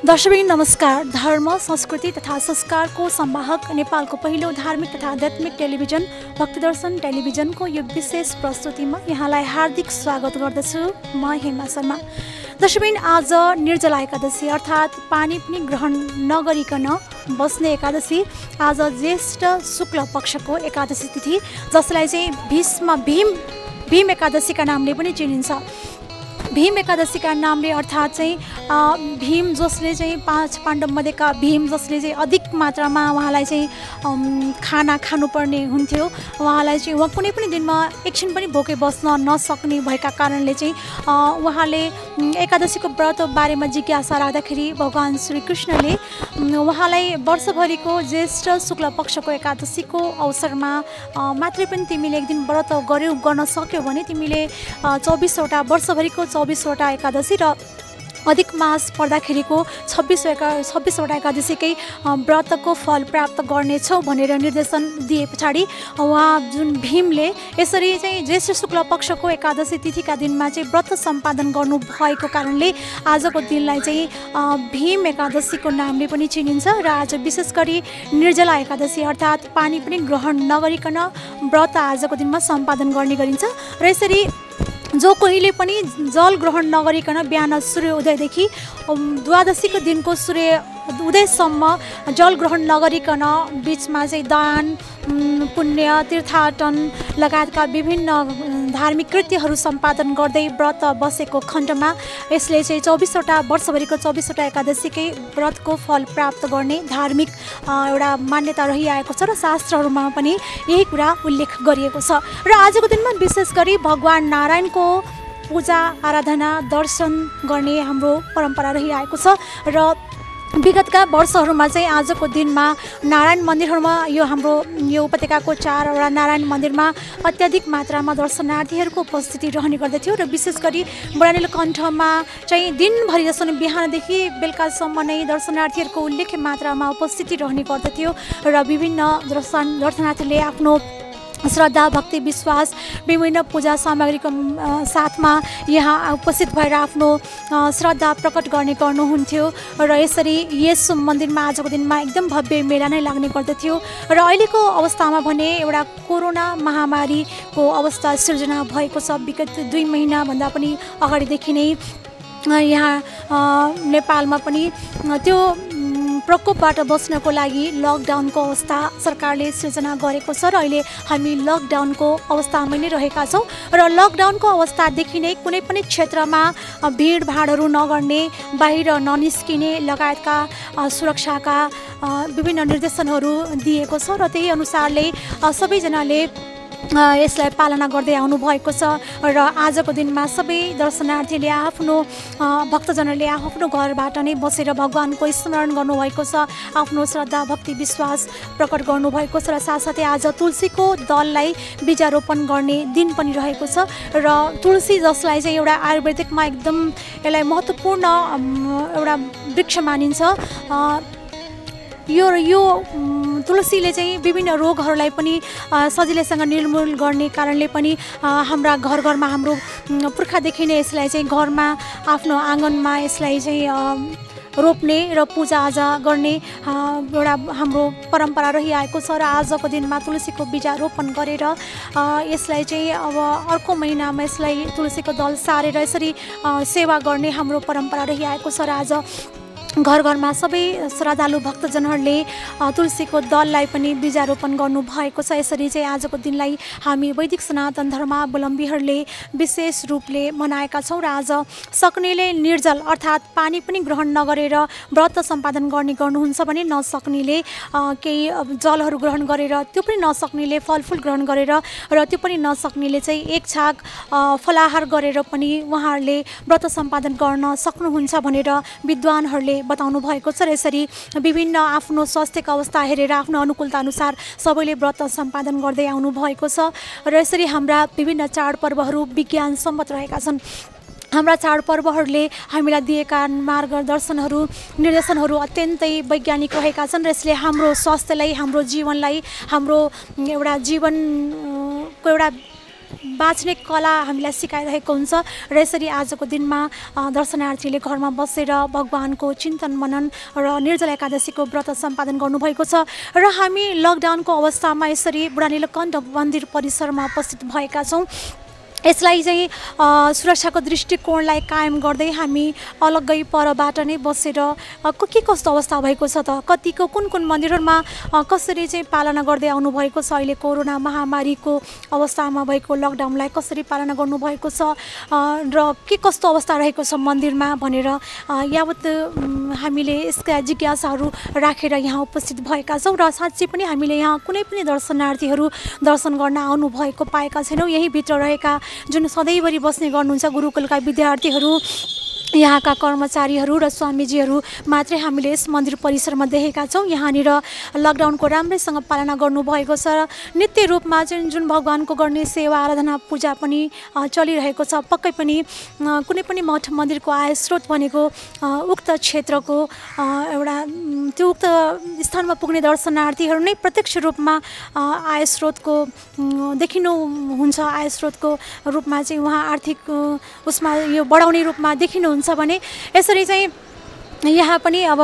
दर्शकवृन्द नमस्कार। धर्म संस्कृति तथा संस्कारको संवाहक नेपालको पहिलो धार्मिक तथा आध्यात्मिक टेलिभिजन भक्तिदर्शन टेलिभिजनको यो विशेष प्रस्तुतिमा यहाँलाई हार्दिक स्वागत गर्दछु। म हेमा शर्मा। दर्शकवृन्द, आज निर्जला एकादशी अर्थात् पानी पनि ग्रहण नगरिकन बस्ने एकादशी। आज ज्येष्ठ शुक्ल पक्षको एकादशी तिथि, जसलाई चाहिँ भीम एकादशीका नामले पनि चिनिन्छ। भीम एकादशीका नामले अर्थात् चाहिँ भीम जसले चाहिँ 5 पाण्डवमध्येका भीम जसले चाहिँ अधिक मात्रामा उहाँलाई चाहिँ खाना खानुपर्ने हुन्थ्यो, उहाँलाई चाहिँ उहाँ कुनै पनि दिनमा एकछिन पनि भोकै बस्न नसक्ने भएका कारणले चाहिँ उहाँले एकादशीको व्रत बारेमा जिज्ञासा राख्दाखेरि भगवान् श्रीकृष्णले उहाँलाई वर्षभरिको ज्येष्ठ शुक्ल पक्षको एकादशीको अवसरमा मात्रै पनि तिमीले एक दिन व्रत गर्न सक्यौ भने तिमीले 24वटा वर्षभरिको 24वटा एकादशी र अधिक मास पर्दाखेरिको 26वटा एकादशीकै व्रतको फल प्राप्त गर्नेछौ भनेर निर्देशन दिए पछाडि उहाँ जुन भीमले यसरी चाहिँ ज्येष्ठ शुक्ल पक्षको एकादशी तिथिका दिनमा चाहिँ व्रत सम्पादन गर्नु भएको कारणले आजको दिनलाई चाहिँ भीम एकादशीको नामले पनि चिनिन्छ। र आज विशेष गरी निर्जला एकादशी अर्थात् पानी पनि ग्रहण नगरिकन व्रत आजको दिनमा सम्पादन गर्ने गरिन्छ। र यसरी जो कोहीले पनि जल ग्रहण नगरिकन बिहान सूर्य उदयदेखि द्वादशीको दिनको सूर्य उदयसम्म जल ग्रहण नगरिकन बिचमा चाहिँ दान पुण्य तीर्थाटन लगायतका विभिन्न धार्मिक कृत्यहरू सम्पादन गर्दै व्रत बसेको खण्डमा यसले चाहिँ 24वटा वर्षभरिको 24वटा एकादशीकै व्रतको फल प्राप्त गर्ने धार्मिक एउटा मान्यता रहिआएको छ र शास्त्रहरूमा पनि यही कुरा उल्लेख गरिएको छ। र आजको दिनमा विशेष गरी भगवान् नारायणको पूजा आराधना दर्शन गर्ने हाम्रो परम्परा रहिआएको छ। र विगतका वर्षहरूमा चाहिँ आजको दिनमा नारायण मन्दिरहरूमा यो उपत्यकाको 4वटा नारायण मन्दिरमा अत्याधिक मात्रामा दर्शनार्थीहरूको उपस्थिति रहने गर्दथ्यो। र विशेष गरी बडानीलकण्ठमा चाहिँ दिनभरि जस्तो नै बिहानदेखि बेलुकासम्म नै दर्शनार्थीहरूको उल्लेख्य मात्रामा उपस्थिति रहने गर्दथ्यो। र विभिन्न दर्शनार्थीले आफ्नो श्रद्धा भक्ति विश्वास विभिन्न पूजा सामग्रीको साथमा यहाँ उपस्थित भएर आफ्नो श्रद्धा प्रकट गर्नुहुन्थ्यो। र यसरी यस मन्दिरमा आजको दिनमा एकदम भव्य मेला नै लाग्ने गर्दथ्यो। र अहिलेको अवस्थामा भने एउटा कोरोना महामारीको अवस्था सिर्जना भएको छ। विगत 2 महिनाभन्दा पनि अगाडिदेखि नै यहाँ नेपालमा पनि त्यो प्रकोपबाट बच्नको लागि लकडाउनको अवस्था सरकारले सृजना गरेको छ। र अहिले हामी लकडाउनको अवस्थामा नै रहेका छौँ। र लकडाउनको अवस्थादेखि नै कुनै पनि क्षेत्रमा भिडभाडहरू नगर्ने, बाहिर ननिस्किने लगायतका सुरक्षाका विभिन्न निर्देशनहरू दिएको छ। र त्यही अनुसारले सबैजनाले यसलाई पालना गर्दै आउनुभएको छ। र आजको दिनमा सबै दर्शनार्थीले आफ्नो भक्तजनहरूले आफ्नो घरबाट नै बसेर भगवानको स्मरण गर्नुभएको छ, आफ्नो श्रद्धा भक्ति विश्वास प्रकट गर्नुभएको छ। र साथसाथै आज तुलसीको दललाई बीजारोपण गर्ने दिन पनि रहेको छ। र तुलसी जसलाई चाहिँ एउटा आयुर्वेदिकमा एकदम यसलाई महत्त्वपूर्ण एउटा वृक्ष मानिन्छ। यो तुलसीले चाहिँ विभिन्न रोगहरूलाई पनि सजिलैसँग निर्मूल गर्ने कारणले पनि हाम्रा घरमा हाम्रो पुर्खादेखि नै यसलाई चाहिँ घरमा आफ्नो आँगनमा यसलाई चाहिँ रोप्ने र पूजाआजा गर्ने एउटा हाम्रो परम्परा रहिआएको छ। र आजको दिनमा तुलसीको बीजारोपण गरेर यसलाई चाहिँ अब अर्को महिनामा यसलाई तुलसीको दल सारेर यसरी सेवा गर्ने हाम्रो परम्परा रहिआएको छ। र आज घरमा सबै श्रद्धालु भक्तजनहरूले तुलसीको दललाई पनि बीजारोपण गर्नुभएको छ। यसरी चाहिँ आजको दिनलाई हामी वैदिक सनातन धर्मावलम्बीहरूले विशेष रूपले मनाएका छौँ। र आज सक्नेले निर्जल अर्थात् पानी पनि ग्रहण नगरेर व्रत सम्पादन गर्नुहुन्छ भने नसक्नेले केही जलहरू ग्रहण गरेर, त्यो पनि नसक्नेले फलफुल ग्रहण गरेर, र त्यो पनि नसक्नेले चाहिँ एक छाक फलाहार गरेर पनि उहाँहरूले व्रत सम्पादन गर्न सक्नुहुन्छ भनेर विद्वानहरूले बताउनु भएको छ। र यसरी विभिन्न आफ्नो स्वास्थ्यको अवस्था हेरेर आफ्नो अनुकूलता अनुसार सबैले व्रत सम्पादन गर्दै आउनु भएको छ। र यसरी हाम्रा विभिन्न चाडपर्वहरू विज्ञान सम्मत रहेका छन्। हाम्रा चाडपर्वहरूले हामीलाई दिएका मार्गदर्शनहरू निर्देशनहरू अत्यन्तै वैज्ञानिक रहेका छन्। र यसले हाम्रो स्वास्थ्यलाई, हाम्रो जीवनलाई, हाम्रो एउटा जीवनको एउटा बाँच्ने कला हामीलाई सिकाइरहेको हुन्छ र यसरी आजको दिनमा दर्शनार्थीले घरमा बसेर भगवानको चिन्तन मनन र निर्जला एकादशीको व्रत सम्पादन गर्नुभएको छ र हामी लकडाउनको अवस्थामा यसरी बुढा नीलकण्ठ मन्दिर परिसरमा उपस्थित भएका छौँ। यसलाई चाहिँ सुरक्षाको दृष्टिकोणलाई कायम गर्दै हामी अलग्गै परबाट नै बसेर के कस्तो अवस्था भएको छ त, कतिको कुन कुन मन्दिरहरूमा कसरी चाहिँ पालना गर्दै आउनुभएको छ, अहिले कोरोना महामारीको अवस्थामा भएको लकडाउनलाई कसरी पालना गर्नुभएको छ र के कस्तो अवस्था रहेको छ मन्दिरमा भनेर यावत हामीले यसका जिज्ञासाहरू राखेर यहाँ उपस्थित भएका छौँ र साँच्चै पनि हामीले यहाँ कुनै पनि दर्शनार्थीहरू दर्शन गर्न आउनुभएको पाएका छैनौँ। यहीँभित्र रहेका जुन सधैँभरि बस्ने गर्नुहुन्छ गुरुकुलका विद्यार्थीहरू, यहाँका कर्मचारीहरू र स्वामीजीहरू मात्रै हामीले यस मन्दिर परिसरमा देखेका छौँ। यहाँनिर लकडाउनको राम्रैसँग पालना गर्नुभएको छ र नित्य रूपमा चाहिँ जुन भगवानको गर्ने सेवा आराधना पूजा पनि चलिरहेको छ। पक्कै पनि कुनै पनि मठ मन्दिरको आय स्रोत भनेको उक्त क्षेत्रको एउटा त्यो उक्त स्थानमा पुग्ने दर्शनार्थीहरू नै प्रत्यक्ष रूपमा आय स्रोतको देखिनुहुन्छ, आय स्रोतको रूपमा चाहिँ उहाँ आर्थिक उसमा यो बढाउने रूपमा देखिनुहुन्छ भने यसरी चाहिँ यहाँ पनि अब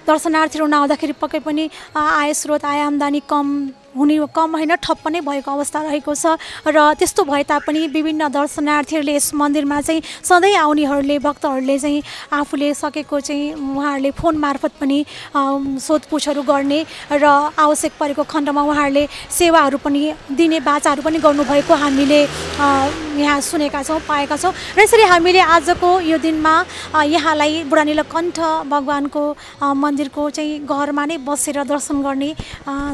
दर्शनार्थीहरू नआउँदाखेरि पक्कै पनि आय स्रोत आय आम्दानी कम होइन ठप्प नै भएको अवस्था रहेको छ र त्यस्तो भए तापनि विभिन्न दर्शनार्थीहरूले यस मन्दिरमा चाहिँ सधैँ आउनेहरूले भक्तहरूले चाहिँ आफूले सकेको चाहिँ उहाँहरूले फोन मार्फत पनि सोधपुछहरू गर्ने र आवश्यक परेको खण्डमा उहाँहरूले सेवाहरू पनि दिने बाचाहरू पनि गर्नुभएको हामीले यहाँ सुनेका छौँ, पाएका छौँ। र यसरी हामीले आजको यो दिनमा यहाँलाई बुढा नीलकण्ठ भगवानको मन्दिरको चाहिँ घरमा नै बसेर दर्शन गर्ने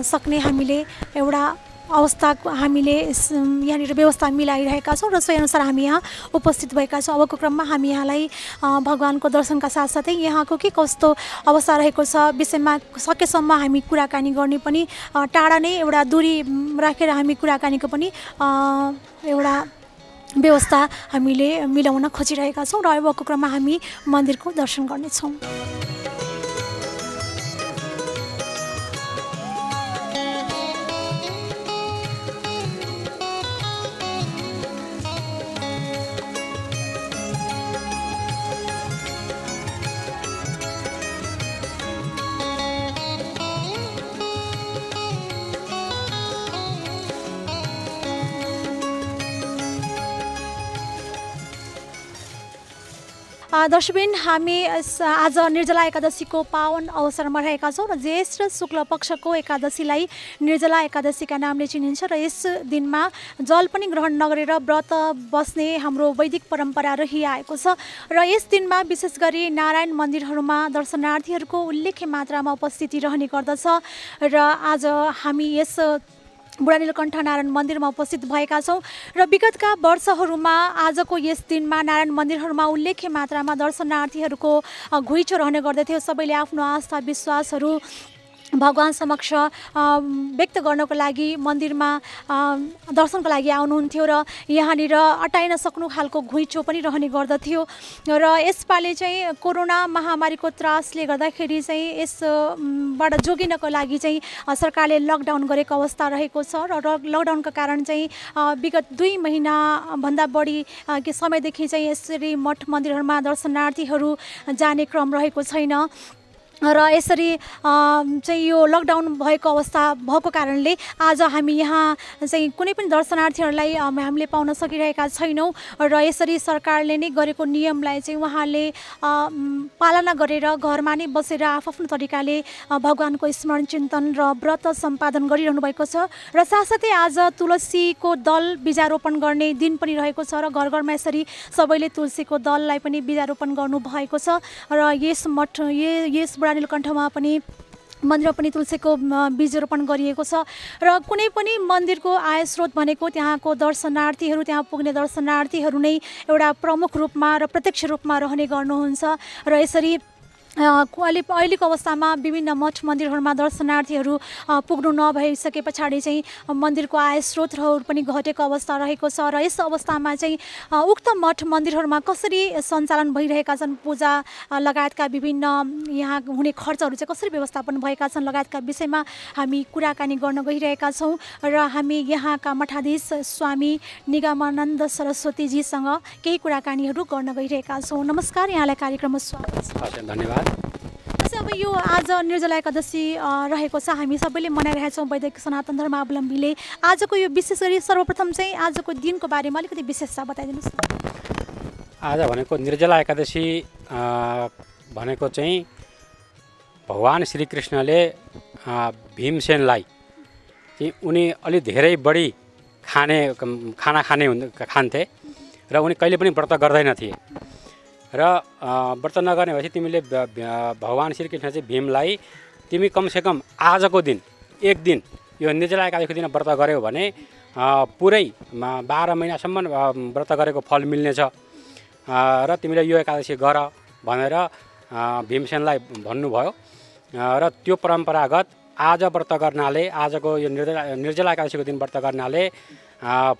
सक्ने हामीले एउटा अवस्था हामीले यहाँनिर व्यवस्था मिलाइरहेका छौँ र सोही अनुसार हामी यहाँ उपस्थित भएका छौँ। अबको क्रममा हामी यहाँलाई भगवानको दर्शनका साथसाथै यहाँको के कस्तो अवस्था रहेको छ विषयमा सकेसम्म हामी कुराकानी गर्ने पनि टाढा नै एउटा दूरी राखेर हामी कुराकानीको पनि एउटा व्यवस्था हामीले मिलाउन खोजिरहेका छौँ र अबको क्रममा हामी मन्दिरको दर्शन गर्नेछौँ। दर्शकबिन हामी आज निर्जला एकादशीको पावन अवसरमा रहेका छौँ र ज्येष्ठ शुक्ल पक्षको एकादशीलाई निर्जला एकादशीका नामले चिनिन्छ र यस दिनमा जल पनि ग्रहण नगरेर व्रत बस्ने हाम्रो वैदिक परम्परा रहिआएको छ र यस दिनमा विशेष गरी नारायण मन्दिरहरूमा दर्शनार्थीहरूको उल्लेख्य मात्रामा उपस्थिति रहने गर्दछ र आज हामी यस बुढा नीलकण्ठ नारायण मन्दिरमा उपस्थित भएका छौँ र विगतका वर्षहरूमा आजको यस दिनमा नारायण मन्दिरहरूमा उल्लेख्य मात्रामा दर्शनार्थीहरूको घुइँचो रहने गर्दथ्यो। सबैले आफ्नो आस्था विश्वासहरू भगवान समक्ष व्यक्त गर्नको लागि मन्दिरमा दर्शनको लागि आउनुहुन्थ्यो र यहाँनिर अटाइ नसक्नु खालको घुइँचो पनि रहने गर्दथ्यो र यसपालि चाहिँ कोरोना महामारीको त्रासले गर्दाखेरि चाहिँ यसबाट जोगिनको लागि चाहिँ सरकारले लकडाउन गरेको अवस्था रहेको छ र लकडाउनका कारण चाहिँ विगत 2 महिनाभन्दा बढी समयदेखि चाहिँ यसरी मठ मन्दिरहरूमा दर्शनार्थीहरू जाने क्रम रहेको छैन र यसरी चाहिँ यो लकडाउन भएको अवस्था भएको कारणले आज हामी यहाँ चाहिँ कुनै पनि दर्शनार्थीहरूलाई हामीले पाउन सकिरहेका छैनौँ र यसरी सरकारले नै गरेको नियमलाई चाहिँ उहाँले पालना गरेर घरमा नै बसेर आफ्नो तरिकाले भगवानको स्मरण चिन्तन र व्रत सम्पादन गरिरहनु भएको छ र साथसाथै आज तुलसीको दल बीजारोपण गर्ने दिन पनि रहेको छ र घर घरमा यसरी सबैले तुलसीको दललाई पनि बीजारोपण गर्नुभएको छ र यस बुढा नीलकण्ठमा पनि मन्दिरमा पनि तुलसीको बीजारोपण गरिएको छ र कुनै पनि मन्दिरको आय स्रोत भनेको त्यहाँको दर्शनार्थीहरू, त्यहाँ पुग्ने दर्शनार्थीहरू नै एउटा प्रमुख रूपमा र प्रत्यक्ष रूपमा रहने गर्नुहुन्छ र यसरी अहिलेको अवस्थामा विभिन्न मठ मन्दिरहरूमा दर्शनार्थीहरू पुग्नु नभइसके पछाडि चाहिँ मन्दिरको आय स्रोतहरू पनि घटेको अवस्था रहेको छ र यस अवस्थामा चाहिँ उक्त मठ मन्दिरहरूमा कसरी सञ्चालन भइरहेका छन्, पूजा लगायतका विभिन्न यहाँ हुने खर्चहरू चाहिँ कसरी व्यवस्थापन भएका छन् लगायतका विषयमा हामी कुराकानी गर्न गइरहेका छौँ र हामी यहाँका मठाधीश स्वामी निगमानन्द सरस्वतीजीसँग केही कुराकानीहरू गर्न गइरहेका छौँ। नमस्कार, यहाँलाई कार्यक्रममा स्वागत छ। धन्यवाद। अब यो आज निर्जला एकादशी रहेको छ, हामी सबैले मनाइरहेका छौँ वैदिक सनातन धर्मावलम्बीले। आजको यो विशेष गरी सर्वप्रथम चाहिँ आजको दिनको बारेमा अलिकति विशेषता बताइदिनुहोस् न। आज भनेको निर्जला एकादशी भनेको चाहिँ भगवान श्रीकृष्णले भीमसेनलाई चाहिँ उनी अलि धेरै बढी खाना खान्थे र उनी कहिले पनि व्रत गर्दैनथे र व्रत नगर्ने भएपछि तिमीले भगवान श्रीकृष्ण चाहिँ भीमलाई तिमी कमसेकम आजको दिन एक दिन यो निर्जला एकादशीको दिन व्रत गर्यौ भने पुरै 12 महिनासम्म व्रत गरेको फल मिल्नेछ र तिमीले यो एकादशी गर भनेर भीमसेनलाई भन्नुभयो र त्यो परम्परागत आज व्रत गर्नाले आजको यो निर्जला एकादशीको दिन व्रत गर्नाले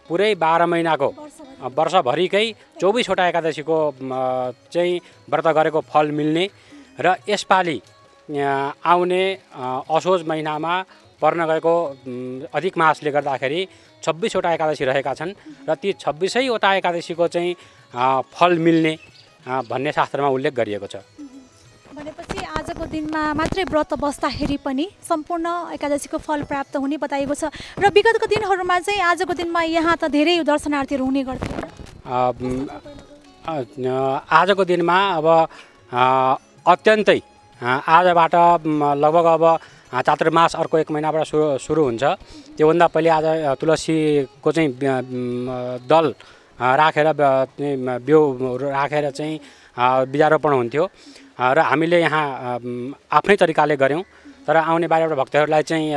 पुरै 12 महिनाको वर्षभरिकै 24वटा एकादशीको चाहिँ व्रत गरेको फल मिल्ने र यसपालि आउने असोज महिनामा पर्न गएको अधिक मासले गर्दाखेरि 26वटा एकादशी रहेका छन् र ती 26वटा एकादशीको चाहिँ फल मिल्ने भन्ने शास्त्रमा उल्लेख गरिएको छ। भनेपछि आजको दिनमा मात्रै व्रत बस्दाखेरि पनि सम्पूर्ण एकादशीको फल प्राप्त हुने बताइएको छ र विगतको दिनहरूमा चाहिँ आजको दिनमा यहाँ त धेरै दर्शनार्थीहरू हुने गर्थ्यो। आजको दिनमा अब अत्यन्तै आजबाट लगभग अब चातुर्मास अर्को 1 महिनाबाट सुरु हुन्छ। त्योभन्दा पहिले आज तुलसीको चाहिँ दल राखेर बिउ राखेर चाहिँ बिजारोपण हुन्थ्यो र हामीले यहाँ आफ्नै तरिकाले गऱ्यौँ। तर आउने बाहिरबाट भक्तहरूलाई चाहिँ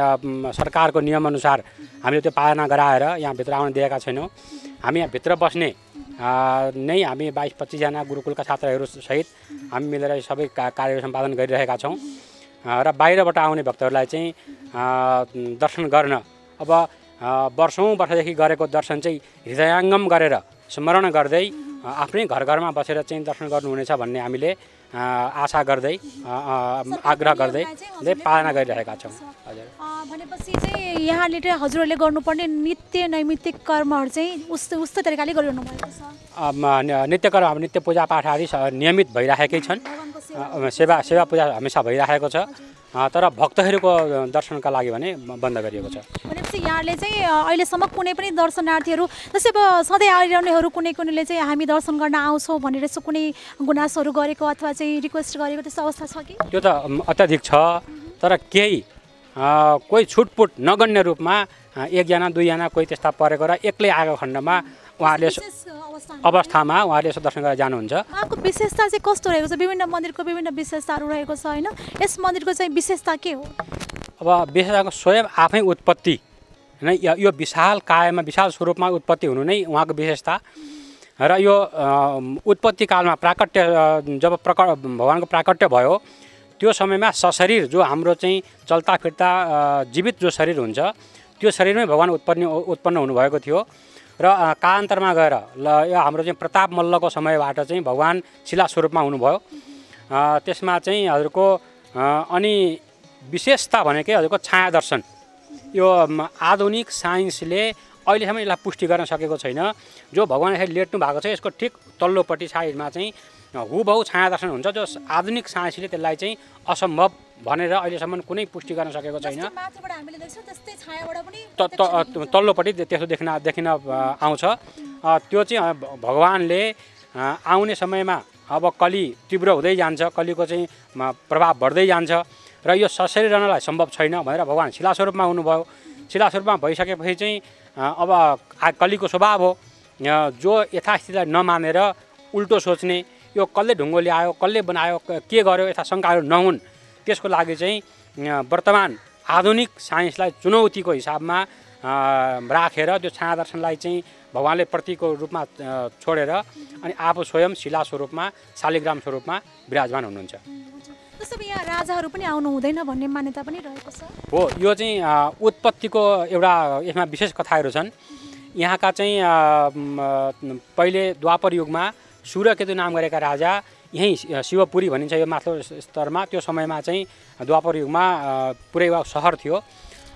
सरकारको नियमअनुसार हामीले त्यो पालना गराएर यहाँभित्र आउन दिएका छैनौँ। हामी यहाँभित्र बस्ने नै हामी 22-25 जना गुरुकुलका छात्रहरू सहित हामी मिलेर सबै कार्य सम्पादन गरिरहेका छौँ र बाहिरबाट आउने भक्तहरूलाई चाहिँ दर्शन गर्न अब वर्षौँ वर्षदेखि गरेको दर्शन चाहिँ हृदयङ्गम गरेर स्मरण गर्दै आफ्नै घरमा बसेर चाहिँ दर्शन गर्नुहुनेछ भन्ने हामीले आशा गर्दै आग्रह गर्दै पालना गरिरहेका छौँ। हजुर, भनेपछि चाहिँ यहाँले हजुरहरूले गर्नुपर्ने नित्य नैमित्तिक कर्महरू चाहिँ उस्तै तरिकाले गरिरहनु भएको छ। नित्य कर्म अब नित्य पूजापाठ आदि नियमित भइरहेकै छन्। सेवा पूजा हमेसा भइरहेको छ, तर भक्तहरूको दर्शनका लागि भने बन्द गरिएको छ। भनेपछि यहाँले चाहिँ अहिलेसम्म कुनै पनि दर्शनार्थीहरू जस्तै अब सधैँ आइरहनेहरू कुनैले चाहिँ हामी दर्शन गर्न आउँछौँ भनेर यसो कुनै गुनासोहरू गरेको अथवा चाहिँ रिक्वेस्ट गरेको त्यस्तो अवस्था छ कि? त्यो त अत्याधिक छ, तर केही कोही छुटपुट नगण्य रूपमा 1 जना 2 जना कोही त्यस्ता परेको र एक्लै आएको खण्डमा उहाँहरूले अवस्थामा उहाँहरूले यसो दर्शन गरेर जानुहुन्छ। उहाँको विशेषता चाहिँ कस्तो रहेको छ? विभिन्न मन्दिरको विभिन्न विशेषताहरू रहेको छ होइन, यस मन्दिरको चाहिँ विशेषता के हो? अब विशेषताको स्वयं आफै उत्पत्ति नै यो विशाल कायमा विशाल स्वरूपमा उत्पत्ति हुनु नै उहाँको विशेषता र यो उत्पत्ति कालमा प्राकट्य जब भगवानको प्राकट्य भयो त्यो समयमा सशरीर जो हाम्रो चाहिँ चल्ता फिर्ता जीवित जो शरीर हुन्छ त्यो शरीरमै भगवान उत्पन्न हुनुभएको थियो र कालान्तरमा गएर यो हाम्रो चाहिँ प्रताप मल्लको समयबाट चाहिँ भगवान शिला स्वरूपमा हुनुभयो। त्यसमा चाहिँ हजुरको अनि विशेषता भनेकै हजुरको छाया दर्शन। यो आधुनिक साइन्सले अहिलेसम्म यसलाई पुष्टि गर्न सकेको छैन। जो भगवान यसरी लेट्नु भएको छ यसको ठिक तल्लोपट्टि साइडमा चाहिँ हुबहु छाया दर्शन हुन्छ, जो आधुनिक साइन्सले त्यसलाई चाहिँ असम्भव भनेर अहिलेसम्म कुनै पुष्टि गर्न सकेको छैन। तल्लोपट्टि त्यसो देखिन आउँछ। त्यो चाहिँ भगवानले आउने समयमा अब कली तीव्र हुँदै जान्छ, कलीको चाहिँ प्रभाव बढ्दै जान्छ र यो सशरीर रहनलाई सम्भव छैन भनेर भगवान शिला स्वरूपमा हुनुभयो। शिला स्वरूपमा भइसकेपछि चाहिँ अब कलीको स्वभाव हो जो यथास्थितिलाई नमानेर उल्टो सोच्ने, यो कसले ढुङ्गो ल्यायो कसले बनायो के गर्यो यस्ता शङ्काहरू नहुन् त्यसको लागि चाहिँ वर्तमान आधुनिक साइन्सलाई चुनौतीको हिसाबमा राखेर त्यो छाया दर्शनलाई चाहिँ भगवानले प्रतीकको रूपमा छोडेर अनि आफू स्वयं शिला स्वरूपमा शालिग्राम स्वरूपमा विराजमान हुनुहुन्छ। त्यसो भए यहाँ राजाहरू पनि आउनु हुँदैन भन्ने मान्यता पनि रहेको छ हो। यो चाहिँ उत्पत्तिको एउटा यसमा विशेष कथाहरू छन्। यहाँका चाहिँ पहिले द्वापर युगमा सूर्यकेतु नाम गरेका राजा यहीँ शिवपुरी भनिन्छ यो माथिल्लो स्तरमा, त्यो समयमा चाहिँ द्वापर युगमा पुरै सहर थियो।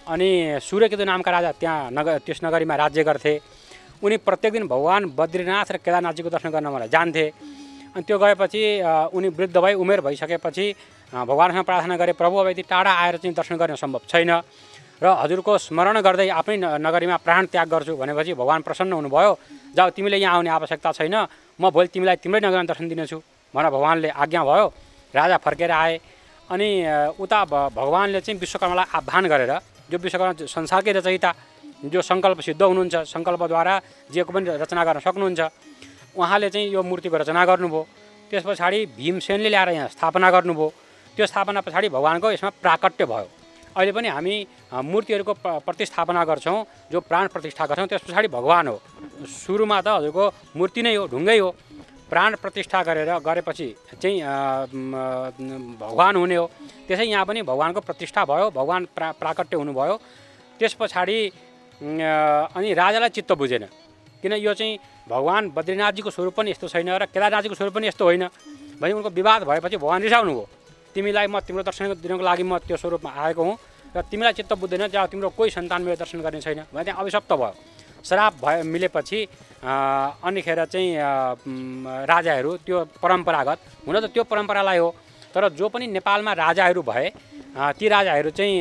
अनि सूर्यकेतु नामका राजा त्यहाँ त्यस नगरीमा राज्य गर्थे। उनी प्रत्येक दिन भगवान बद्रीनाथ र केदारनाथजीको दर्शन गर्न मलाई जान्थे। अनि त्यो गएपछि उनी वृद्ध भई उमेर भइसकेपछि भगवानसँग प्रार्थना गरे, प्रभु अब यति टाढा आएर चाहिँ दर्शन गर्न सम्भव छैन र हजुरको स्मरण गर्दै आफ्नै नगरीमा प्राण त्याग गर्छु भनेपछि भगवान प्रसन्न हुनुभयो। जाऊ, तिमीले यहाँ आउने आवश्यकता छैन, म भोलि तिमीलाई तिम्रै नगरमा दर्शन दिनेछु भनेर भगवानले आज्ञा भयो। राजा फर्केर आए अनि उता भगवानले चाहिँ विश्वकर्मालाई आह्वान गरेर, जो विश्वकर्मा संसारकै रचयिता, जो सङ्कल्प सिद्ध हुनुहुन्छ, सङ्कल्पद्वारा जेको पनि रचना गर्न सक्नुहुन्छ, उहाँले चाहिँ यो मूर्तिको रचना गर्नुभयो। त्यस पछाडि भीमसेनले ल्याएर यहाँ स्थापना गर्नुभयो। त्यो स्थापना पछाडि भगवानको यसमा प्राकट्य भयो। अहिले पनि हामी मूर्तिहरूको प्रतिस्थापना गर्छौँ, जो प्राण प्रतिष्ठा गर्छौँ, त्यस पछाडि भगवान हो। सुरुमा त हजुरको मूर्ति नै हो, ढुङ्गै हो। प्राण प्रतिष्ठा गरेपछि चाहिँ भगवान हुने हो। त्यसै यहाँ पनि भगवानको प्रतिष्ठा भयो, भगवान प्राकट्य हुनुभयो। त्यस पछाडि अनि राजालाई चित्त बुझेन, किन यो चाहिँ भगवान बद्रीनाथजीको स्वरूप पनि यस्तो छैन र केदारनाथजीको स्वरूप पनि यस्तो होइन भने उनको विवाद भएपछि भगवान रिसाउनु भयो। तिमीलाई म तिम्रो दर्शन दिनको लागि म त्यो स्वरूपमा आएको हुँ र तिमीलाई चित्त बुझ्दैन, जहाँ तिम्रो कोही सन्तान मेरो दर्शन गर्ने छैन भने त्यहाँ अभिशप्त भयो। श्राप मिलेपछि अनिखेर चाहिँ राजाहरू त्यो परम्परागत हुन त त्यो परम्परालाई हो, तर जो पनि नेपालमा राजाहरू भए ती राजाहरू चाहिँ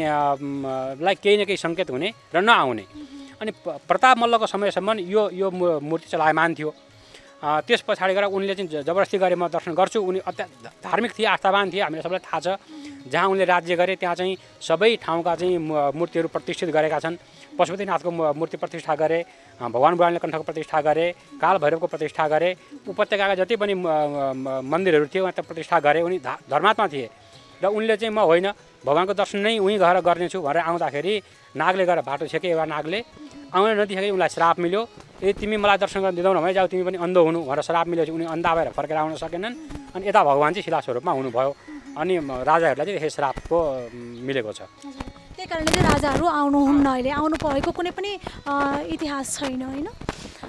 लाई केही न केही सङ्केत हुने र नआउने। अनि प्रताप मल्लको समयसम्म यो मूर्ति चलायमान थियो। त्यस पछाडि गएर उनले चाहिँ जबरजस्ती गरे म दर्शन गर्छु। उनी धार्मिक थिए, आस्थावान थिए, हामीलाई सबैलाई थाहा छ। जहाँ उनले राज्य गरे त्यहाँ चाहिँ सबै ठाउँका चाहिँ मूर्तिहरू प्रतिष्ठित गरेका छन्। पशुपतिनाथको मूर्ति प्रतिष्ठा गरे, भगवान बुढानीलकण्ठको प्रतिष्ठा गरे, काल भैरवको प्रतिष्ठा गरे, उपत्यकाका जति पनि मन्दिरहरू थिए उहाँ प्रतिष्ठा गरे। उनी धर्मात्मा थिए र उनले चाहिँ म होइन, भगवानको दर्शन नै उहीँ गएर गर्नेछु भनेर आउँदाखेरि नागले गएर बाटो छेके। एउटा नागले आउन नदिँदाखेरि उनलाई श्राप मिल्यो, यदि तिमी मलाई दर्शन गर्न दिँदैनौ भने जाऊ तिमी पनि अन्ध हुनु भनेर श्राप मिलेपछि उनी अन्धा भएर फर्केर आउन सकेनन्। अनि यता भगवान चाहिँ शिला स्वरूपमा हुनुभयो। अनि राजाहरूलाई चाहिँ यही श्रापको मिलेको छ। त्यही कारणले चाहिँ राजाहरू आउनुहुन्न, अहिले आउनु भएको कुनै पनि इतिहास छैन होइन।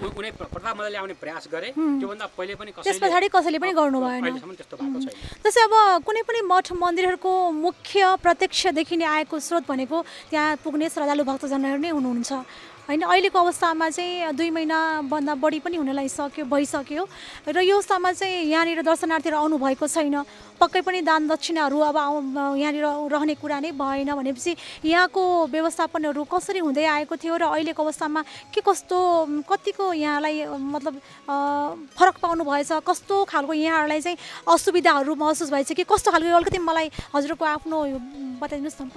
कुनै प्रताप मल्लले आउने प्रयास गरे, त्योभन्दा पहिले पनि त्यस पछाडि कसैले पनि गर्नु भएन। जस्तै अब कुनै पनि मठ मन्दिरहरूको मुख्य प्रत्यक्ष देखिने आएको स्रोत भनेको त्यहाँ पुग्ने श्रद्धालु भक्तजनहरू नै हुनुहुन्छ होइन। अहिलेको अवस्थामा चाहिँ 2 महिनाभन्दा बढी पनि हुन भइसक्यो र यो अवस्थामा चाहिँ यहाँनिर दर्शनार्थीहरू आउनु भएको छैन। पक्कै पनि दान दक्षिणाहरू अब यहाँनिर रहने कुरा नै भएन भनेपछि यहाँको व्यवस्थापनहरू कसरी हुँदै आएको थियो र अहिलेको अवस्थामा के कस्तो कतिको यहाँलाई मतलब फरक पाउनु भएछ, कस्तो खालको यहाँहरूलाई चाहिँ असुविधाहरू महसुस भएछ कि कस्तो खालको अलिकति मलाई हजुरको आफ्नो बताइदिनुहोस् न।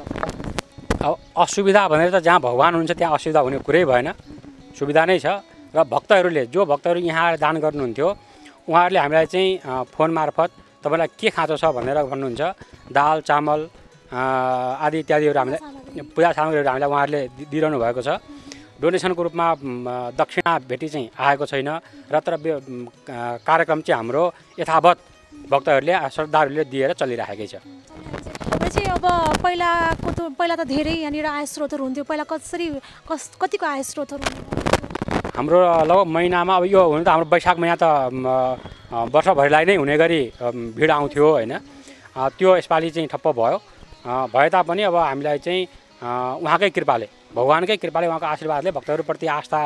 अब असुविधा भनेर त जहाँ भगवान हुनुहुन्छ त्यहाँ असुविधा हुने कुरै भएन, सुविधा नै छ। र भक्तहरूले जो भक्तहरू यहाँ आएर दान गर्नुहुन्थ्यो उहाँहरूले हामीलाई चाहिँ फोन मार्फत तपाईँलाई के खाँचो छ भनेर भन्नुहुन्छ। दाल चामल आदि इत्यादिहरू हामीलाई पूजा सामग्रीहरू हामीलाई उहाँहरूले दिइरहनु भएको छ। डोनेसनको रूपमा दक्षिणा भेटी चाहिँ आएको छैन र तर कार्यक्रम चाहिँ हाम्रो यथावत भक्तहरूले श्रद्धाहरूले दिएर चलिरहेकै छ। अब पहिला त धेरै यहाँनिर आय स्रोतहरू हुन्थ्यो, पहिला कतिको आय स्रोतहरू हाम्रो लगभग महिनामा अब यो हुनु त हाम्रो वैशाख महिना त वर्षभरिलाई नै हुने गरी भिड आउँथ्यो होइन। त्यो यसपालि चाहिँ ठप्प भयो। भए तापनि अब हामीलाई चाहिँ उहाँकै कृपाले, भगवानकै कृपाले, उहाँको आशीर्वादले भक्तहरूप्रति आस्था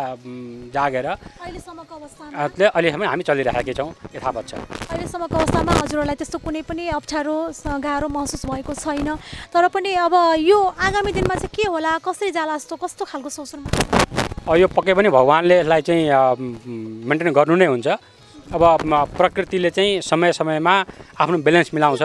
जागेर अहिलेसम्म हामी चलिरहेकै छौँ, यथावत छ। अहिलेसम्मको अवस्थामा हजुरहरूलाई त्यस्तो कुनै पनि अप्ठ्यारो गाह्रो महसुस भएको छैन। तर पनि अब यो आगामी दिनमा चाहिँ के होला, कसरी जाला जस्तो कस्तो खालको सोच्नु? यो पक्कै पनि भगवानले यसलाई चाहिँ मेन्टेन गर्नु नै हुन्छ। अब प्रकृतिले चाहिँ समय समयमा आफ्नो ब्यालेन्स मिलाउँछ।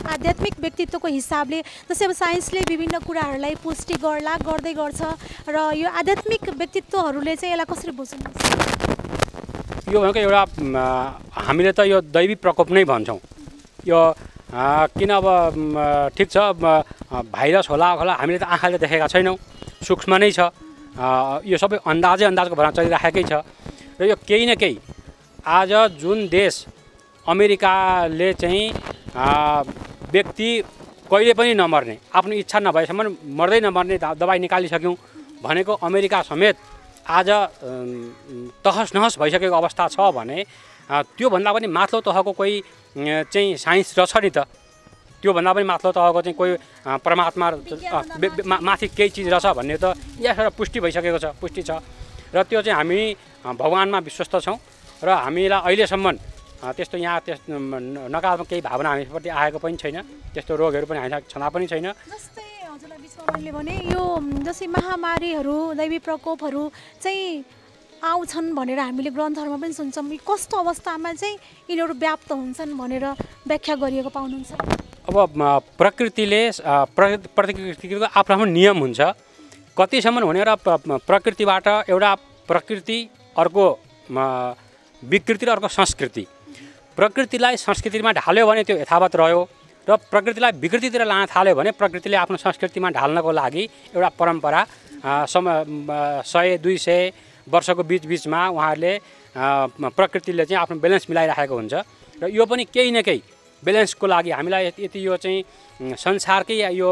आध्यात्मिक व्यक्तित्वको हिसाबले जस्तै अब साइन्सले विभिन्न कुराहरूलाई पुष्टि गर्दै गर्छ र यो आध्यात्मिक व्यक्तित्वहरूले चाहिँ यसलाई कसरी बुझ्नुहुन्छ? यो भनेको एउटा हामीले त यो दैवी प्रकोप नै भन्छौँ। यो किन अब ठिक छ भाइरस होला हामीले त आँखाले देखेका छैनौँ, सूक्ष्म नै छ। यो सबै अन्दाजको भरमा चलिराखेकै छ र यो केही न केही आज जुन देश अमेरिकाले चाहिँ व्यक्ति कहिले पनि नमर्ने आफ्नो इच्छा नभएसम्म मर्दै नमर्ने दबाई निकालिसक्यौँ भनेको अमेरिका समेत आज तहस नहस भइसकेको अवस्था छ भने त्योभन्दा पनि माथिल्लो तहको कोही चाहिँ साइन्स रहेछ नि त, त्योभन्दा पनि माथिल्लो तहको चाहिँ कोही परमात्मा माथि केही चिज रहेछ भन्ने त यहाँ पुष्टि भइसकेको छ, पुष्टि छ। र त्यो चाहिँ हामी भगवानमा विश्वस्त छौँ र हामीलाई अहिलेसम्म त्यस्तो यहाँ नकारात्मक केही भावना हामीप्रति आएको पनि छैन, त्यस्तो रोगहरू पनि हामीलाई छँदा पनि छैन। जस्तै हजुरलाई बिचमा मैले भने यो जस्तै महामारीहरू दैवी प्रकोपहरू चाहिँ आउँछन् भनेर हामीले ग्रन्थहरूमा पनि सुन्छौँ, कस्तो अवस्थामा चाहिँ यिनीहरू व्याप्त हुन्छन् भनेर व्याख्या गरिएको पाउनुहुन्छ? अब प्रकृतिले प्रकृतिको आफ्नो नियम हुन्छ, कतिसम्म भने र प्रकृतिबाट एउटा प्रकृति अर्को विकृति र अर्को संस्कृति। प्रकृतिलाई संस्कृतिमा ढाल्यो भने त्यो यथावत रह्यो र प्रकृतिलाई विकृतितिर लान थाल्यो भने प्रकृतिले आफ्नो संस्कृतिमा ढाल्नको लागि एउटा परम्परा 100-200 वर्षको बिचबिचमा उहाँहरूले प्रकृतिले चाहिँ आफ्नो ब्यालेन्स मिलाइराखेको हुन्छ र यो पनि केही न केही ब्यालेन्सको लागि हामीलाई यति यो चाहिँ संसारकै यो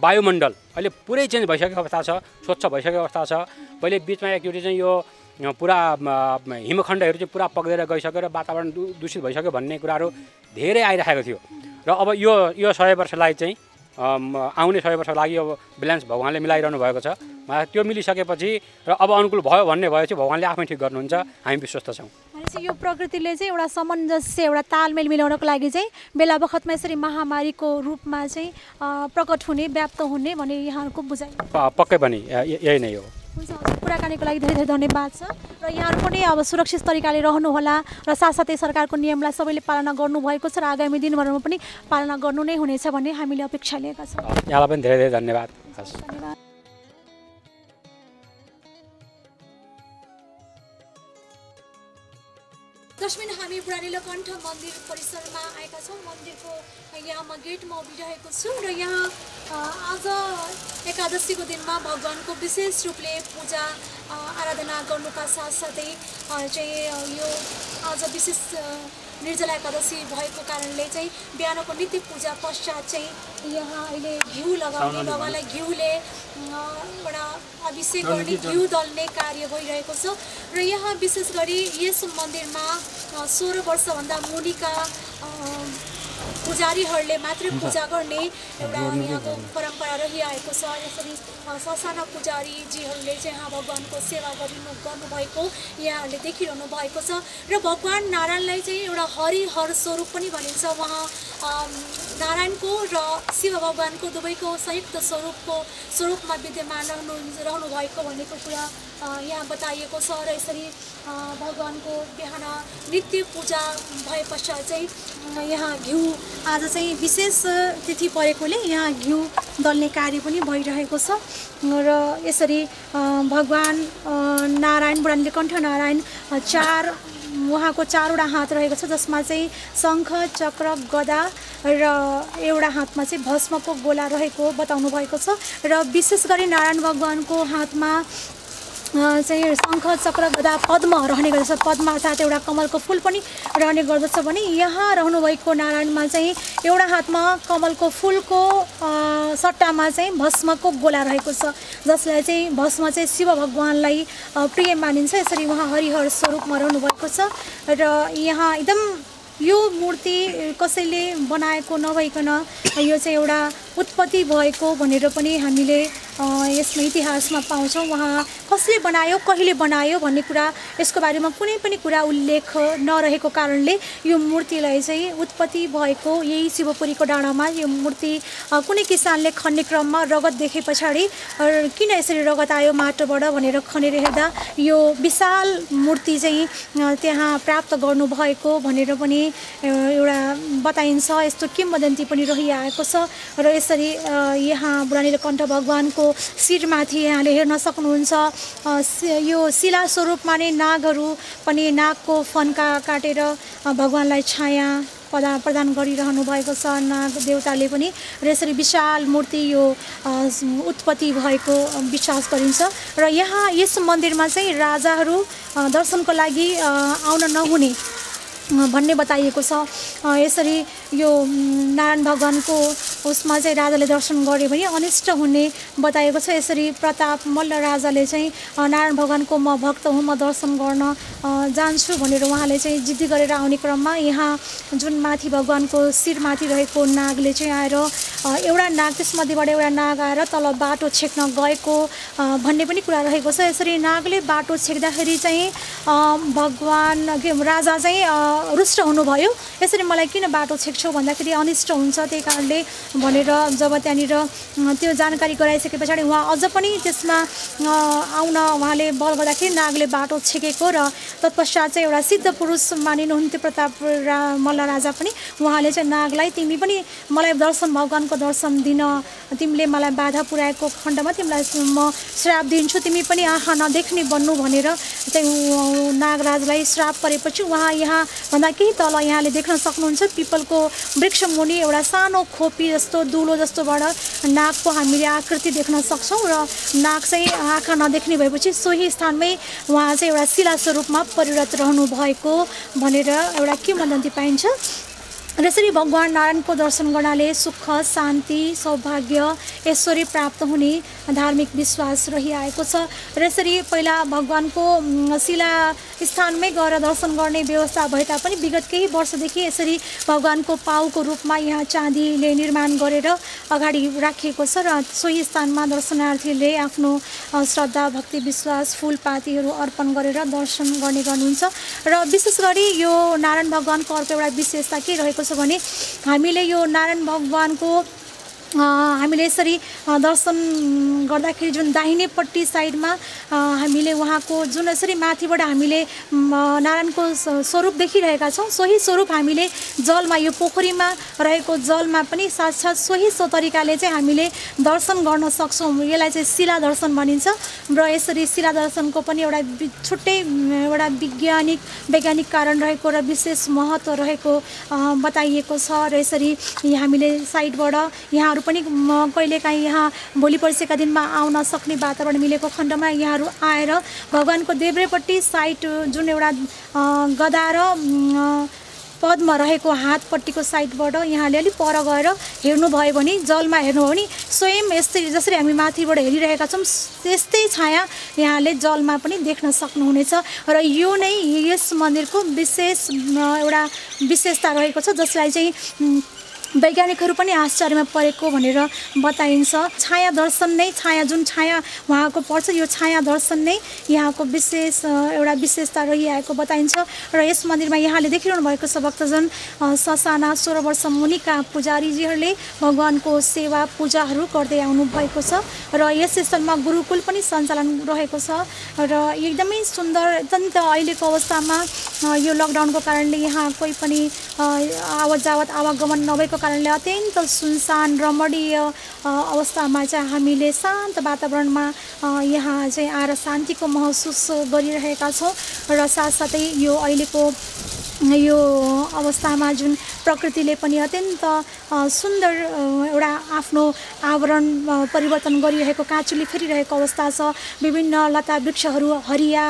वायुमण्डल अहिले पुरै चेन्ज भइसकेको अवस्था छ, स्वच्छ भइसकेको अवस्था छ। पहिले बिचमा एकचोटि चाहिँ यो पुरा हिमखण्डहरू चाहिँ पुरा पग्देर गइसक्यो र वातावरण दूषित भइसक्यो भन्ने कुराहरू धेरै आइरहेको थियो र अब यो 100 वर्षलाई चाहिँ आउने 100 वर्षको लागि यो ब्यालेन्स भगवानले मिलाइरहनु भएको छ। त्यो मिलिसकेपछि र अब अनुकूल भयो भन्ने भएपछि भगवानले आफै ठिक गर्नुहुन्छ, हामी विश्वस्त छौँ। भनेपछि यो प्रकृतिले चाहिँ एउटा सामञ्जस्य एउटा तालमेल मिलाउनको लागि चाहिँ बेला बखतमा यसरी महामारीको रूपमा चाहिँ प्रकट हुने व्याप्त हुने भने यहाँहरूको बुझाइ पक्कै पनि यही नै हो। हुन्छ, कुराकानीको लागि धेरै धेरै धन्यवाद छ र यहाँहरू पनि अब सुरक्षित तरिकाले रहनुहोला र साथसाथै सरकारको नियमलाई सबैले पालना गर्नुभएको छ र आगामी दिनहरूमा पनि पालना गर्नु नै हुनेछ भन्ने हामीले अपेक्षा लिएका छौँ। यहाँलाई पनि धेरै धेरै धन्यवाद। धन्यवाद। दशमीन हामी बुढा नीलकण्ठ मन्दिर परिसरमा आएका छौँ। मन्दिरको यहाँमा गेटमा उभिरहेको छु र यहाँ आज एकादशीको दिनमा भगवानको विशेष रूपले पूजा आराधना गर्नुका साथसाथै चाहिँ यो आज विशेष निर्जला एकादशी भएको कारणले चाहिँ बिहानको नित्य पूजा पश्चात चाहिँ यहाँ अहिले घिउ लगाउने भगवानलाई घिउले एउटा अभिषेक गर्ने घिउ दल्ने कार्य भइरहेको छ र यहाँ विशेष गरी यस मन्दिरमा 16 वर्षभन्दा मुनिका पुजारीहरूले मात्रै पूजा गर्ने एउटा यहाँको परम्परा रहिआएको छ। यसरी ससाना पुजारीजीहरूले चाहिँ यहाँ भगवानको सेवा गर्नुभएको यहाँहरूले देखिरहनु भएको छ र भगवान नारायणलाई चाहिँ एउटा हरिहर स्वरूप पनि भनिन्छ। उहाँ नारायणको र शिव भगवानको दुवैको संयुक्त स्वरूपमा विद्यमान रहनु भएको भनेको कुरा यहाँ बताइएको छ र यसरी भगवानको बिहान नित्य पूजा भए पश्चात चाहिँ यहाँ घिउ आज चाहिँ विशेष तिथि परेकोले यहाँ घिउ दल्ने कार्य पनि भइरहेको छ र यसरी भगवान नारायण बुढा नीलकण्ठ नारायण उहाँको 4वटा हात रहेको छ जसमा चाहिँ शङ्ख चक्र गदा र एउटा हातमा चाहिँ भस्मको गोला रहेको बताउनु भएको छ र विशेष गरी नारायण भगवानको हातमा चाहिँ शङ्ख चक्र गदा पद्म रहने गर्दछ। पद्म अर्थात् एउटा कमलको फुल पनि रहने गर्दछ भने यहाँ रहनुभएको नारायणमा चाहिँ एउटा हातमा कमलको फुलको सट्टामा चाहिँ भस्मको गोला रहेको छ जसलाई चाहिँ भस्म चाहिँ शिव भगवानलाई प्रिय मानिन्छ। यसरी उहाँ हरिहर स्वरूपमा रहनुभएको छ र यहाँ एकदम यो मूर्ति कसैले बनाएको नभइकन यो चाहिँ एउटा उत्पत्ति भएको भनेर पनि हामीले यसमा इतिहासमा पाउँछौँ। उहाँ कसले बनायो कहिले बनायो भन्ने कुरा यसको बारेमा कुनै पनि कुरा उल्लेख नरहेको कारणले यो मूर्तिलाई चाहिँ उत्पत्ति भएको यही शिवपुरीको डाँडामा यो मूर्ति कुनै किसानले खन्ने क्रममा रगत देखे पछाडि किन यसरी रगत आयो माटोबाट भनेर खनेर हेर्दा यो विशाल मूर्ति चाहिँ त्यहाँ प्राप्त गर्नुभएको भनेर पनि एउटा बताइन्छ। यस्तो किंवदन्ती पनि रहिआएको छ र यसरी यहाँ बुढा नीलकण्ठ भगवानको शिरमाथि यहाँले हेर्न सक्नुहुन्छ यो शिला स्वरूपमा नै नागहरू पनि नागको फन्का काटेर भगवानलाई छाया प्रदान गरिरहनु भएको छ नाग देवताले पनि र यसरी विशाल मूर्ति यो उत्पत्ति भएको विश्वास गरिन्छ र यहाँ यस मन्दिरमा चाहिँ राजाहरू दर्शनको लागि आउन नहुने भन्ने बताइएको छ। यसरी यो नारायण भगवानको उसमा चाहिँ राजाले दर्शन गर्यो भने अनिष्ट हुने बताएको छ। यसरी प्रताप मल्ल राजाले चाहिँ नारायण भगवानको म भक्त हुँ, म दर्शन गर्न जान्छु भनेर उहाँले चाहिँ जिद्दी गरेर आउने क्रममा यहाँ जुन माथि भगवानको शिरमाथि रहेको नागले चाहिँ आएर एउटा नाग, त्यसमध्येबाट एउटा नाग आएर तल बाटो छेक्न गएको भन्ने पनि कुरा रहेको छ। यसरी नागले बाटो छेक्दाखेरि चाहिँ भगवान राजा चाहिँ रुष्ट हुनुभयो। यसरी मलाई किन बाटो छेक्छौ भन्दाखेरि अनिष्ट हुन्छ, त्यही कारणले भनेर जब त्यहाँनिर त्यो जानकारी गराइसके पछाडि उहाँ अझ पनि त्यसमा आउन उहाँले बल गर्दाखेरि नागले बाटो छेकेको र तत्पश्चात चाहिँ एउटा सिद्ध पुरुष मानिनुहुन्थ्यो प्रताप मल्ल राजा पनि। उहाँले चाहिँ नागलाई तिमी पनि मलाई भगवानको दर्शन दिन तिमीले मलाई बाधा पुर्याएको खण्डमा तिमीलाई म श्राप दिन्छु, तिमी पनि आँखा नदेख्ने बन्नु भनेर चाहिँ नागराजलाई श्राप गरेपछि उहाँ यहाँ भन्दा केही तल यहाँले देख्न सक्नुहुन्छ पिपलको वृक्ष मुनि एउटा सानो खोपी जस्तो दुलो जस्तोबाट नागको हामीले आकृति देख्न सक्छौँ र नाग चाहिँ आँखा नदेख्ने भएपछि सोही स्थानमै उहाँ चाहिँ एउटा शिला स्वरूपमा परिणत रहनु भएको भनेर एउटा किंवदन्ती पाइन्छ। यसरी भगवान नारायणको दर्शन गर्नाले सुख, शान्ति, सौभाग्य, ऐश्वर्य प्राप्त हुने धार्मिक विश्वास रहिआएको छ। र यसरी पहिला भगवानको शिला स्थानमै गएर दर्शन गर्ने व्यवस्था भए तापनि विगत केही वर्षदेखि यसरी भगवानको पाउको रूपमा यहाँ चाँदीले निर्माण गरेर अगाडि राखिएको छ र सोही स्थानमा दर्शनार्थीले आफ्नो श्रद्धा, भक्ति, विश्वास, फुलपातीहरू अर्पण गरेर दर्शन गर्ने गर्नुहुन्छ। र विशेष गरी यो नारायण भगवानको अर्को एउटा विशेषता के रहेको छ भने हामीले यो नारायण भगवानको हामीले यसरी दर्शन गर्दाखेरि जुन दाहिनेपट्टि साइडमा हामीले उहाँको जुन यसरी माथिबाट हामीले नारायणको स्वरूप देखिरहेका छौँ, सोही स्वरूप हामीले जलमा यो पोखरीमा रहेको जलमा पनि साक्षात् सोही तरिकाले चाहिँ हामीले दर्शन गर्न सक्छौँ। यसलाई चाहिँ शिला दर्शन भनिन्छ र यसरी शिला दर्शनको पनि एउटा छुट्टै एउटा वैज्ञानिक कारण रहेको र विशेष महत्त्व रहेको बताइएको छ। र यसरी हामीले साइडबाट यहाँहरू पनि कहिलेकाहीँ यहाँ भोलि पर्सिका दिनमा आउन सक्ने वातावरण मिलेको खण्डमा यहाँहरू आएर भगवानको देब्रेपट्टि साइड जुन एउटा गदा र पदमा रहेको हातपट्टिको साइडबाट यहाँले अलिक पर गएर हेर्नुभयो भने जलमा हेर्नुभयो भने स्वयं यस्तै जसरी हामी माथिबाट हेरिरहेका छौँ त्यस्तै छाया यहाँले जलमा पनि देख्न सक्नुहुनेछ। र यो नै यस मन्दिरको एउटा विशेषता रहेको छ जसलाई चाहिँ वैज्ञानिकहरू पनि आश्चर्यमा परेको भनेर बताइन्छ। छाया दर्शन नै जुन छाया उहाँको पर्छ यो छाया दर्शन नै यहाँको एउटा विशेषता रहिआएको बताइन्छ। र यस मन्दिरमा यहाँले देखिरहनु भएको छ भक्तजन ससाना 16 वर्ष मुनिका पुजारीजीहरूले भगवानको सेवा पूजाहरू गर्दै आउनु भएको छ र यस स्थलमा गुरुकुल पनि सञ्चालन रहेको छ र एकदमै सुन्दर। अत्यन्त अहिलेको अवस्थामा यो लकडाउनको कारणले यहाँ कोही पनि आवत जावत आवागमन नभएको कारणले अत्यन्त सुनसान रमणीय अवस्थामा चाहिँ हामीले शान्त वातावरणमा यहाँ चाहिँ आएर शान्तिको महसुस गरिरहेका छौँ। र साथसाथै यो अहिलेको यो अवस्थामा जुन प्रकृतिले पनि अत्यन्त सुन्दर एउटा आफ्नो आवरण परिवर्तन गरिरहेको काँचुली फेरिरहेको अवस्था छ। विभिन्न लता वृक्षहरू हरिया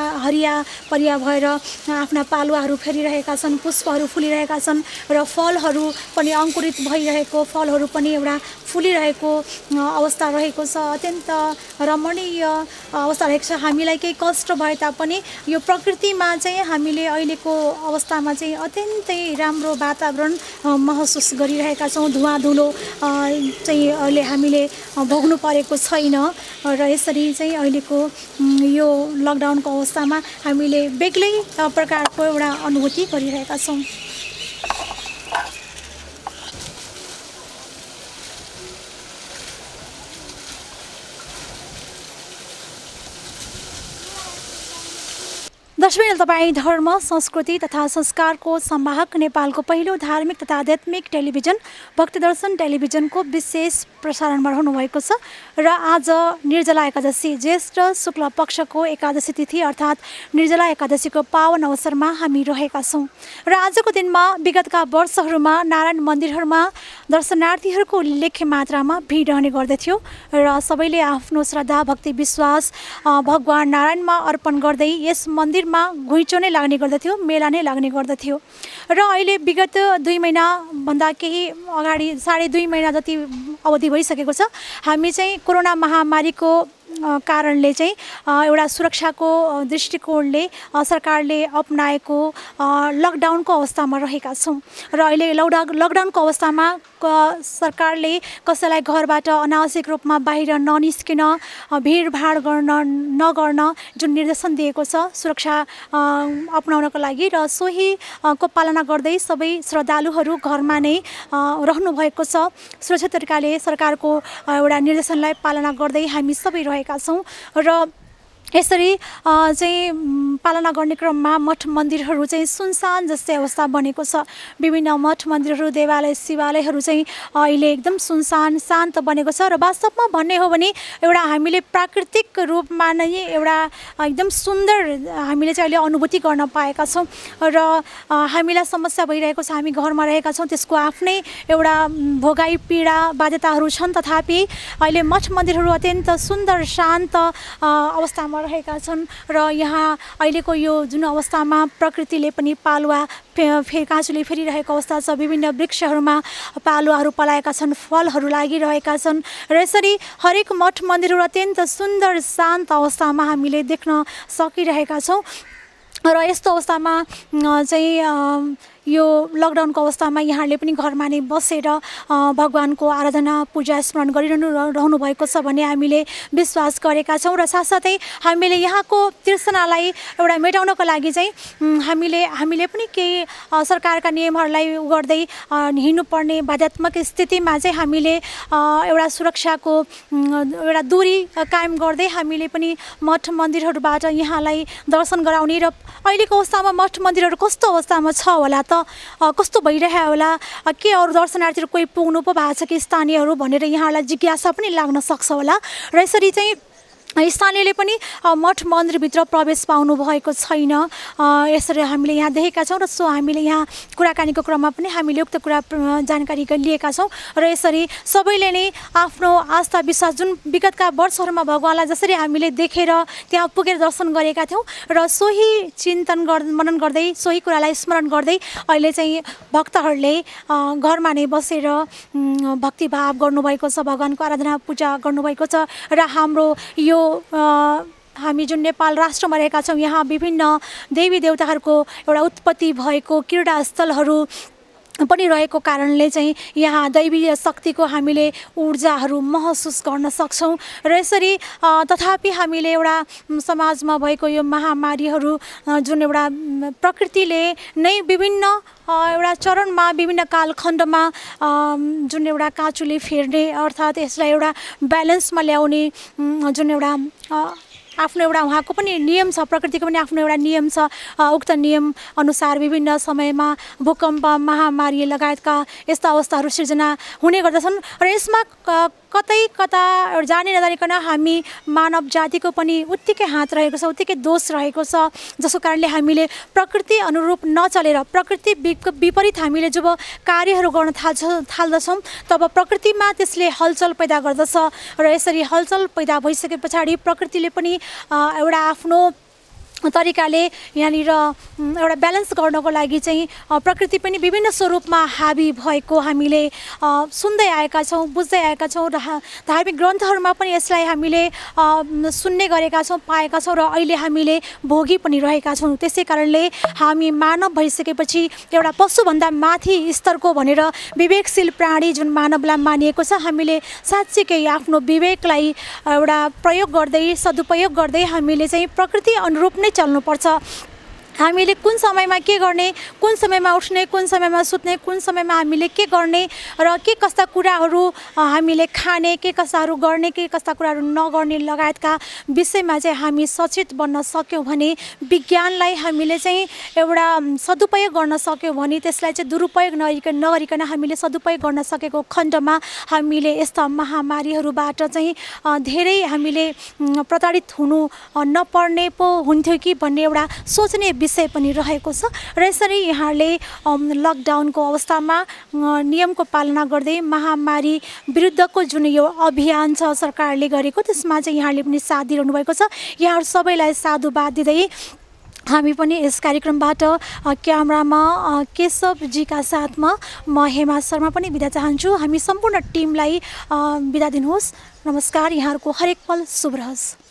परिया भएर आफ्ना पालुवाहरू फेरिरहेका छन्, पुष्पहरू फुलिरहेका छन् र फलहरू पनि अङ्कुरित भइरहेको, फलहरू पनि एउटा फुलिरहेको अवस्था रहेको छ। अत्यन्त रमणीय अवस्था रहेको छ। हामीलाई केही कष्ट भए तापनि यो प्रकृतिमा चाहिँ हामीले अहिलेको अवस्थामा चाहिँ अत्यन्तै राम्रो वातावरण महसुस गरिरहेका छौँ। धुवाँ-धुलो चाहिँ अहिले हामीले भोग्नु परेको छैन र यसरी चाहिँ अहिलेको यो लकडाउनको अवस्थामा हामीले बेग्लै प्रकारको एउटा अनुभूति गरिरहेका छौँ। दर्शकवृन्द, तपाईँ धर्म, संस्कृति तथा संस्कारको संवाहक नेपालको पहिलो धार्मिक तथा आध्यात्मिक टेलिभिजन भक्तिदर्शन टेलिभिजनको विशेष प्रसारणमा रहनुभएको छ र आज निर्जला एकादशी ज्येष्ठ शुक्ल पक्षको एकादशी तिथि अर्थात् निर्जला एकादशीको पावन अवसरमा हामी रहेका छौँ। र आजको दिनमा विगतका वर्षहरूमा नारायण मन्दिरहरूमा दर्शनार्थीहरूको उल्लेख्य मात्रामा भिड रहने गर्दथ्यो र सबैले आफ्नो श्रद्धा भक्ति विश्वास भगवान नारायणमा अर्पण गर्दै यस मन्दिरमा घुइँचो नै लाग्ने गर्दथ्यो, मेला नै लाग्ने गर्दथ्यो। र अहिले विगत 2 महिनाभन्दा केही अगाडि 2.5 महिना जति अवधि भइसकेको छ, हामी चाहिँ कोरोना महामारीको कारणले चाहिँ एउटा सुरक्षाको दृष्टिकोणले सरकारले अपनाएको लकडाउनको अवस्थामा रहेका छौँ र अहिले लकडाउनको अवस्थामा सरकारले कसैलाई घरबाट अनावश्यक रूपमा बाहिर ननिस्किन, भिडभाड नगर्न जुन निर्देशन दिएको छ सुरक्षा अपनाउनको लागि, र सोही को पालना गर्दै सबै श्रद्धालुहरू घरमा नै रहनुभएको छ। सुरक्षित तरिकाले सरकारको एउटा निर्देशनलाई पालना गर्दै हामी सबै रहेका छौँ र यसरी चाहिँ पालना गर्ने क्रममा मठ मन्दिरहरू चाहिँ सुनसान जस्तै अवस्था बनेको छ। विभिन्न मठ मन्दिरहरू, देवालय शिवालयहरू चाहिँ अहिले एकदम सुनसान शान्त बनेको छ र वास्तवमा भन्ने हो भने एउटा हामीले प्राकृतिक रूपमा नै एउटा एकदम सुन्दर हामीले चाहिँ अहिले अनुभूति गर्न पाएका छौँ र हामीलाई समस्या भइरहेको छ, हामी घरमा रहेका छौँ, त्यसको आफ्नै एउटा भोगाई पीडा बाध्यताहरू छन्, तथापि अहिले मठ मन्दिरहरू अत्यन्त सुन्दर शान्त अवस्थामा रहेका छन् र यहाँ अहिलेको यो जुन अवस्थामा प्रकृतिले पनि पालुवा काँचुले फेरिरहेको अवस्था छ। विभिन्न वृक्षहरूमा पालुवाहरू पलाएका छन्, फलहरू लागिरहेका छन् र यसरी हरेक मठ मन्दिरहरू अत्यन्त सुन्दर शान्त अवस्थामा हामीले देख्न सकिरहेका छौँ र यस्तो अवस्थामा चाहिँ यो लकडाउनको अवस्थामा यहाँले पनि घरमा नै बसेर भगवानको आराधना पूजा स्मरण गरिरहनु भएको छ भन्ने हामीले विश्वास गरेका छौँ र साथसाथै हामीले यहाँको तृष्णालाई एउटा मेटाउनको लागि चाहिँ हामीले पनि केही सरकारका नियमहरूलाई गर्दै हिँड्नुपर्ने बाध्यात्मक स्थितिमा चाहिँ हामीले एउटा सुरक्षाको एउटा दूरी कायम गर्दै हामीले पनि मठ मन्दिरहरूबाट यहाँलाई दर्शन गराउने र अहिलेको अवस्थामा मठ मन्दिरहरू कस्तो अवस्थामा छ होला त, कस्तो भइरह्यो होला, के अरू दर्शनार्थीहरू कोही पुग्नु पो भएको छ कि स्थानीयहरू भनेर यहाँलाई जिज्ञासा पनि लाग्न सक्छ होला र यसरी चाहिँ स्थानीयले पनि मठ मन्दिरभित्र प्रवेश पाउनु भएको छैन। यसरी हामीले यहाँ देखेका छौँ र सो हामीले यहाँ कुराकानीको क्रममा पनि हामीले उक्त कुरा जानकारी लिएका छौँ र यसरी सबैले नै आफ्नो आस्था विश्वास जुन विगतका वर्षहरूमा भगवानलाई जसरी हामीले देखेर त्यहाँ पुगेर दर्शन गरेका थियौँ र सोही चिन्तन मनन गर्दै सोही कुरालाई स्मरण गर्दै अहिले चाहिँ भक्तहरूले घरमा नै बसेर भक्तिभाव गर्नुभएको छ, भगवानको आराधना पूजा गर्नुभएको छ र हाम्रो यो हामी जुन नेपाल राष्ट्रमा रहेका छौँ यहाँ विभिन्न देवी देवताहरूको एउटा उत्पत्ति भएको क्रीडास्थलहरू पनि रहेको कारणले चाहिँ यहाँ दैवीय शक्तिको हामीले ऊर्जाहरू महसुस गर्न सक्छौँ र यसरी तथापि हामीले एउटा समाजमा भएको यो महामारीहरू जुन एउटा प्रकृतिले नै विभिन्न एउटा चरणमा विभिन्न कालखण्डमा जुन एउटा काँचुले फेर्ने अर्थात् यसलाई एउटा ब्यालेन्समा ल्याउने जुन एउटा आफ्नो एउटा उहाँको पनि नियम छ, प्रकृतिको पनि आफ्नो एउटा नियम छ। उक्त नियम अनुसार विभिन्न समयमा भूकम्प महामारी लगायतका यस्ता अवस्थाहरू सिर्जना हुने गर्दछन् र यसमा कता जानी नजानिकन हामी मानव जातिको पनि उत्तिकै हात रहेको छ, उत्तिकै दोष रहेको छ, जसको कारणले हामीले प्रकृति अनुरूप नचलेर प्रकृति विपरीत हामीले जब कार्यहरू गर्न थाल्दछौँ तब प्रकृतिमा त्यसले हलचल पैदा गर्दछ र यसरी हलचल पैदा भइसके पछाडि प्रकृतिले पनि एउटा आफ्नो तरिकाले यहाँनिर एउटा ब्यालेन्स गर्नको लागि चाहिँ प्रकृति पनि विभिन्न स्वरूपमा हाबी भएको हामीले सुन्दै आएका छौँ, बुझ्दै आएका छौँ र धार्मिक ग्रन्थहरूमा पनि यसलाई हामीले सुन्ने गरेका छौँ, पाएका छौँ र अहिले हामीले भोगी पनि रहेका छौँ। त्यसै कारणले हामी मानव भइसकेपछि एउटा पशुभन्दा माथि स्तरको भनेर विवेकशील प्राणी जुन मानवलाई मानिएको छ, हामीले साँच्चीकै आफ्नो विवेकलाई एउटा प्रयोग गर्दै सदुपयोग गर्दै हामीले चाहिँ प्रकृति अनुरूप नै चल्नुपर्छ। हामीले कुन समयमा के गर्ने, कुन समयमा उठ्ने, कुन समयमा सुत्ने, कुन समयमा हामीले के गर्ने र के कस्ता कुराहरू हामीले खाने, के कस्ताहरू गर्ने, के कस्ता कुराहरू नगर्ने लगायतका विषयमा चाहिँ हामी सचेत बन्न सक्यौँ भने, विज्ञानलाई हामीले चाहिँ एउटा सदुपयोग गर्न सक्यौँ भने, त्यसलाई चाहिँ दुरुपयोग नगरिकन हामीले सदुपयोग गर्न सकेको खण्डमा हामीले यस्ता महामारीहरूबाट चाहिँ धेरै हामीले प्रताडित हुनु नपर्ने पो हुन्थ्यो कि भन्ने एउटा सोच्ने विषय पनि रहेको छ र यसरी यहाँहरूले लकडाउनको अवस्थामा नियमको पालना गर्दै महामारी विरुद्धको जुन यो अभियान छ सरकारले गरेको त्यसमा चाहिँ यहाँहरूले पनि साथ दिइरहनु भएको छ। यहाँहरू सबैलाई साधुवाद दिँदै हामी पनि यस कार्यक्रमबाट क्यामेरामा केशवजीका साथमा म हेमा शर्मा पनि बिदा चाहन्छु। हामी सम्पूर्ण टिमलाई बिदा दिनुहोस्। नमस्कार। यहाँहरूको हरेक पल शुभ रहोस्।